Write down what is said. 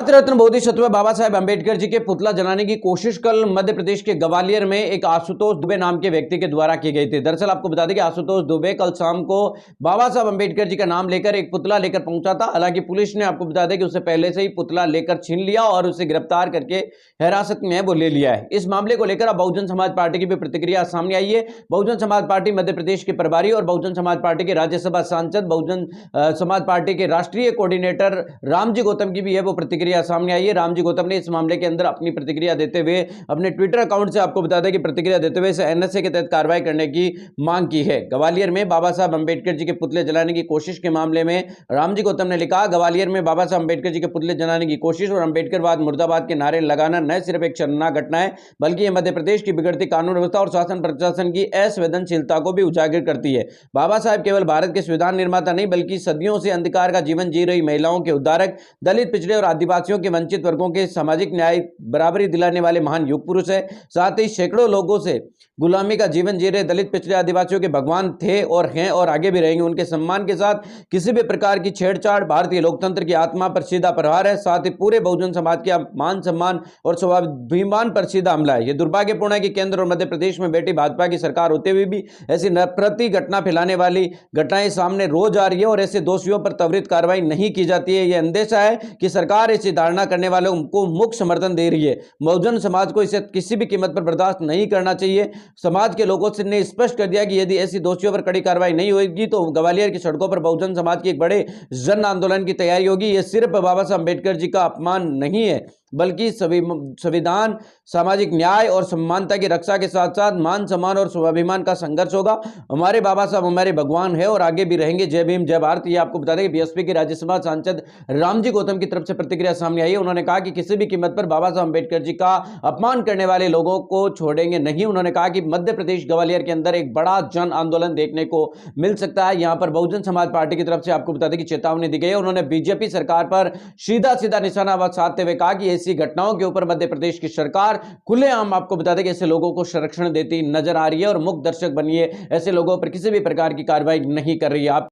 भारत रत्न बोधिसत्व बाबा साहेब अंबेडकर जी के पुतला जलाने की कोशिश कल मध्य प्रदेश के ग्वालियर में एक आशुतोष दुबे नाम के व्यक्ति के द्वारा की गई थी। दरअसल आपको बता दें कि आशुतोष दुबे कल शाम को बाबा साहेब अंबेडकर जी का नाम लेकर एक पुतला लेकर पहुंचा था। हालांकि पुलिस ने आपको बता दें कि उसे पहले से ही पुतला लेकर छीन लिया और उसे गिरफ्तार करके हिरासत में वो ले लिया है। इस मामले को लेकर अब बहुजन समाज पार्टी की भी प्रतिक्रिया सामने आई है। बहुजन समाज पार्टी मध्य प्रदेश के प्रभारी और बहुजन समाज पार्टी के राज्यसभा सांसद, बहुजन समाज पार्टी के राष्ट्रीय कोऑर्डिनेटर रामजी गौतम की भी है वो प्रतिक्रिया सामने आई है। रामजी गौतम ने इस मामले के अंदर अपनी प्रतिक्रिया देते हुए अपने ट्विटर अकाउंट से आपको बता दें कि प्रतिक्रिया देते हुए इसे एनएसए के तहत कार्रवाई करने की मांग की है। ग्वालियर में बाबा साहब अंबेडकर जी के पुतले जलाने की कोशिश के मामले में रामजी गौतम ने लिखा, ग्वालियर में बाबा साहब अंबेडकर जी के पुतले जलाने की कोशिश और अंबेडकरवाद मुर्दाबाद के नारे लगाना न सिर्फ एक शर्मनाक घटना है बल्कि यह मध्य प्रदेश की बिगड़ती कानून व्यवस्था और शासन प्रशासन की असंवेदनशीलता को भी उजागर करती है। बाबा साहब केवल भारत के संविधान निर्माता नहीं बल्कि सदियों से अंधकार का जीवन जी रही महिलाओं के उद्धारक, दलित, पिछड़े और आदिवासियों के वंचित वर्गों के सामाजिक न्याय बराबरी दिलाने वाले महान युग पुरुष है। साथ ही सैकड़ों लोगों से गुलामी का जीवन जी रहे दलित, पिछड़े, आदिवासियों के भगवान थे और हैं और आगे भी रहेंगे। उनके सम्मान के साथ किसी भी प्रकार की छेड़छाड़ भारतीय लोकतंत्र की आत्मा पर सीधा प्रहार है। साथ ही पूरे बहुजन समाज के मान सम्मान और स्वाभिमान पर सीधा हमला है। यह दुर्भाग्यपूर्ण है कि केंद्र और मध्य प्रदेश में बैठी भाजपा की सरकार होते हुए भी ऐसी नफरती घटना फैलाने वाली घटनाएं सामने रोज आ रही है और ऐसे दोषियों पर त्वरित कार्रवाई नहीं की जाती है। यह अंदेशा है कि सरकार ऐसी धारणा करने वालों को मुख्य समर्थन दे रही है। बहुजन समाज को इसे किसी भी कीमत पर बर्दाश्त नहीं करना चाहिए। समाज के लोगों ने स्पष्ट कर दिया कि यदि ऐसी दोषियों पर कड़ी कार्रवाई नहीं होगी तो ग्वालियर की सड़कों पर बहुजन समाज की एक बड़े जन आंदोलन की तैयारी होगी। यह सिर्फ बाबा साहब अंबेडकर जी का अपमान नहीं है बल्कि संविधान, सामाजिक न्याय और समानता की रक्षा के साथ साथ मान सम्मान और स्वाभिमान का संघर्ष होगा। हमारे बाबा साहब हमारे भगवान है और आगे भी रहेंगे। जय भीम, जय भारत। ये आपको बता दें कि बीएसपी के राज्यसभा सांसद रामजी गौतम की तरफ से प्रतिक्रिया सामने आई है। उन्होंने कहा कि किसी भी कीमत पर बाबा साहब अंबेडकर जी का अपमान करने वाले लोगों को छोड़ेंगे नहीं। उन्होंने कहा कि मध्य प्रदेश ग्वालियर के अंदर एक बड़ा जन आंदोलन देखने को मिल सकता है। यहां पर बहुजन समाज पार्टी की तरफ से आपको बता दें कि चेतावनी दी गई है। उन्होंने बीजेपी सरकार पर सीधा सीधा निशाना साधते हुए कहा कि ऐसी घटनाओं के ऊपर मध्य प्रदेश की सरकार खुलेआम आपको बता दें कि ऐसे लोगों को संरक्षण देती नजर आ रही है और मुख्य दर्शक बनिए। ऐसे लोगों पर किसी भी प्रकार की कार्रवाई नहीं कर रही है। आप